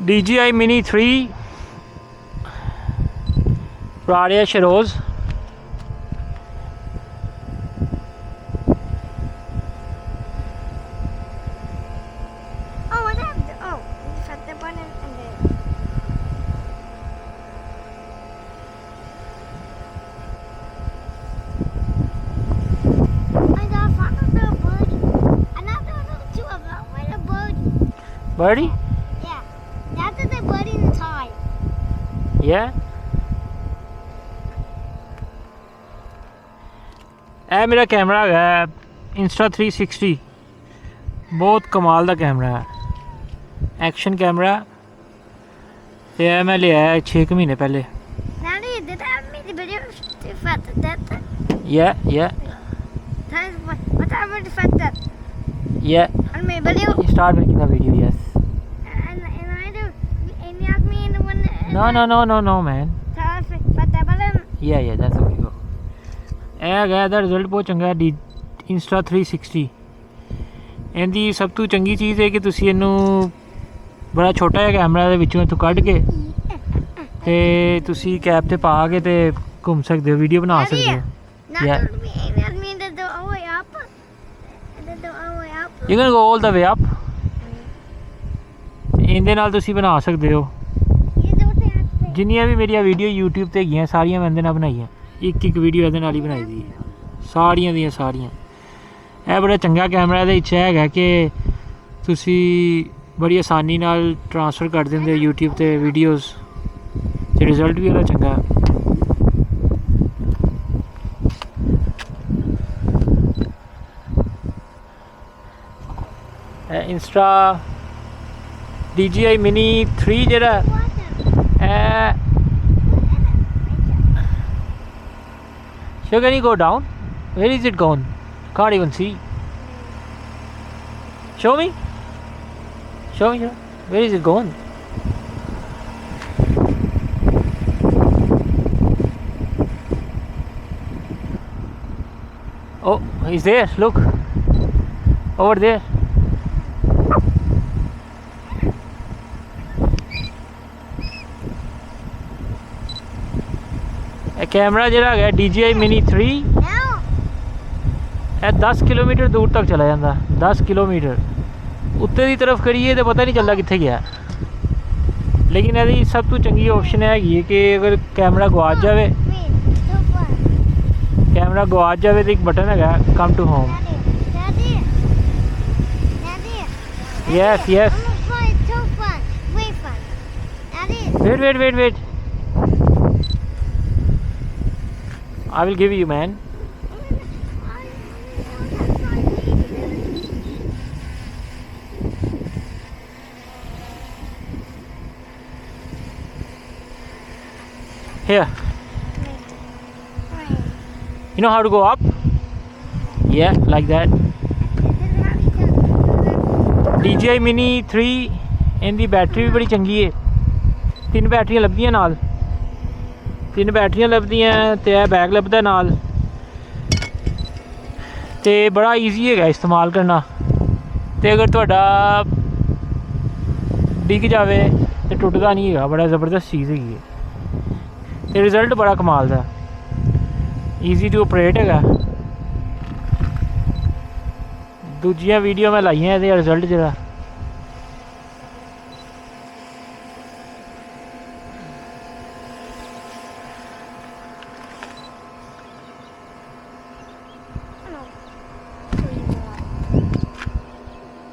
DJI Mini 3 Praria Shiroz. Oh, what happened? Oh, you press the button and then. I got one of the bird. Another two of them. Where the bird? Birdie? Yeah. That's the bird in the tie. Yeah. ਇਹ ਮੇਰਾ camera ਹੈਗਾ Insta 360 ਬਹੁਤ ਕਮਾਲ ਦਾ camera ਹੈ action camera ਤੇ ਇਹ ਮੈਂ ਲਿਆ 6 ਮਹੀਨੇ ਪਹਿਲੇ Daddy, did that make the video too fat? That. yeah What time was the fat that? yeah And my video. you start making the video yes And I do. And you ask me in the one. no man Fat that button. yeah that's okay go ਇਹ ਹੈਗਾ ਇਹਦਾ result ਬਹੁਤ ਚੰਗਾ ਹੈ Insta 360 ਇਹਦੀ ਸਭ ਤੋਂ ਚੰਗੀ ਚੀਜ਼ ਹੈ ਕਿ ਤੁਸੀਂ ਇਹਨੂੰ ਬੜਾ ਛੋਟਾ ਜਿਹਾ ਕੈਮਰਾ ਦੇ ਵਿੱਚੋਂ ਇੱਥੋਂ ਕੱਢ ਕੇ ਤੇ ਤੁਸੀਂ ਕੈਪ ਤੇ ਪਾ ਕੇ ਤੇ ਘੁੰਮ ਸਕਦੇ ਹੋ ਵੀਡੀਓ ਬਣਾ ਸਕਦੇ ਹੋ Not that mean that the way up. That the way up. you can go all the way up ਇਹਦੇ ਨਾਲ ਤੁਸੀਂ ਬਣਾ ਸਕਦੇ ਹੋ You don't have to. ਜਿੰਨੀਆਂ ਵੀ ਮੇਰੀਆਂ ਵੀਡੀਓ YouTube ਤੇ ਹੈਗੀਆਂ ਸਾਰੀਆਂ ਮੈਂ ਇਹਦੇ ਨਾਲ ਬਣਾਈਆਂ ਇੱਕ ਵੀਡੀਓ ਇਹਦੇ ਨਾਲ ਹੀ ਬਣਾਈ ਦੀ ਸਾਰੀਆਂ ਦੀਆਂ ਸਾਰੀਆਂ ਇਹ ਬੜਾ ਚੰਗਾ ਕੈਮਰਾ ਇਹਦੇ ਵਿੱਚ ਹੈਗਾ ਕਿ ਤੁਸੀਂ ਬੜੀ ਆਸਾਨੀ ਨਾਲ ਟ੍ਰਾਂਸਫਰ ਕਰ ਦਿੰਦੇ ਹੋ YouTube ਤੇ ਵੀਡੀਓਜ਼ ਤੇ ਰਿਜ਼ਲਟ ਵੀ ਇਹਦਾ ਚੰਗਾ ਹੈ ਇੰਸਟਾ DJI Mini 3 ਜਿਹੜਾ ਇਹ So can you go down? Where is it gone? Can't even see. Show me. Where is it gone? Oh, he's there. Look. Over there. ਇਹ ਕੈਮਰਾ ਜਿਹੜਾ ਹੈਗਾ DJI Mini 3 ਇਹ 10 kilometre ਦੂਰ ਤੱਕ ਚਲਾ ਜਾਂਦਾ 10 ਕਿਲੋਮੀਟਰ ਉੱਤੇ ਦੀ ਤਰਫ ਕਰੀਏ ਤਾਂ ਪਤਾ ਨਹੀਂ ਚੱਲਦਾ ਕਿੱਥੇ ਗਿਆ ਲੇਕਿਨ ਇਹਦੀ ਸਭ ਤੋਂ ਚੰਗੀ ਆਪਸ਼ਨ ਹੈਗੀ ਹੈ ਕਿ ਅਗਰ ਕੈਮਰਾ ਗਵਾਚ ਜਾਵੇ ਤਾਂ ਇੱਕ ਬਟਨ ਹੈਗਾ come to home yes wait I will give you man here you know how to go up yeah like that DJI Mini 3 ਇਹਦੀ ਬੈਟਰੀ ਵੀ ਬੜੀ ਚੰਗੀ ਹੈ 3 ਬੈਟਰੀਆਂ ਲੱਭਦੀਆਂ ਨਾਲ 3 ਬੈਟਰੀਆਂ ਲੱਭਦੀਆਂ ਤੇ ਇਹ ਬੈਗ ਲੱਭਦਾ ਨਾਲ ਤੇ ਬੜਾ ਈਜ਼ੀ ਹੈਗਾ ਇਸਤੇਮਾਲ ਕਰਨਾ ਤੇ ਅਗਰ ਤੁਹਾਡਾ ਡਿੱਗ ਜਾਵੇ ਤੇ ਟੁੱਟਦਾ ਨਹੀਂ ਹੈਗਾ ਬੜਾ ਜ਼ਬਰਦਸਤ ਚੀਜ਼ ਹੈਗੀ ਹੈ ਤੇ ਰਿਜ਼ਲਟ ਬੜਾ ਕਮਾਲ ਦਾ ਈਜ਼ੀ ਟੂ ਆਪਰੇਟ ਹੈਗਾ ਦੂਜੀਆਂ ਵੀਡੀਓ ਮੈਂ ਲਾਈਆਂ ਇਹਦੇ ਰਿਜ਼ਲਟ ਜਿਹੜਾ